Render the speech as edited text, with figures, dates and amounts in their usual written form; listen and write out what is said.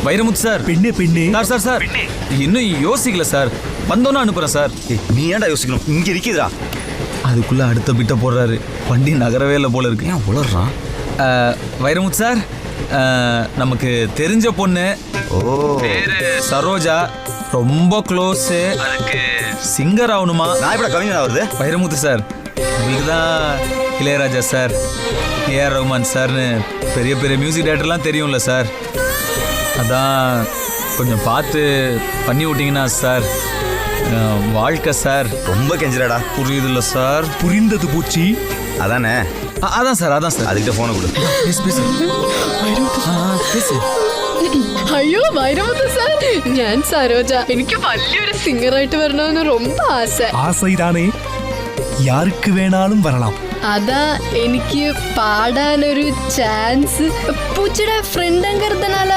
Vairamuthu sir. பெண்ணே sir இன்னும் யோசிக்கல சார். வந்தோன்னு அனுப்புறேன் சார். நீ ஏன்டா யோசிக்கணும், இங்க இருக்குதா. அதுக்குள்ள அடுத்த பிட்ட போடுறாரு. வண்டி நகரவே இல்லை போல இருக்கு. ஏன் உளறான்? வைரமுத்து சார், நமக்கு தெரிஞ்ச பொண்ணு. பேரு சரோஜா. ரொம்ப க்ளோஸு. அதுக்கு சிங்கர் ஆகணுமா? நான் இப்ப கவிஞர் ஆகுது. வைரமுத்து சார், உங்களுக்கு தான் இளையராஜா சார், ஏஆர் ரஹ்மான் சார்னு பெரிய பெரிய மியூசிக் டைரக்டர்லாம் தெரியும்ல சார். அதான் கொஞ்சம் பார்த்து பண்ணி விட்டீங்கன்னா சார். வாழ்க்கை சார். ரொம்ப கெஞ்சிராடா. புரியுதுல்ல சார்? புரிந்தது பூச்சி. அதானே. அதான் சார். அதுக்கிட்ட போன கொடு. பேசு. അയ്യോ വൈരമുത്ത് സാർ, ഞാൻ സരോജ. എനിക്ക് വലിയൊരു സിംഗറായിട്ട് വരണമെന്ന് ரொம்ப ആസை. ஆசைதானே, யாருக்கு வேணாலும் வரலாம். അതാ എനിക്ക് പാടാനൊരു ചാൻസ് പൂച്ചയുടെ ഫ്രണ്ട് എങ്കறதுனால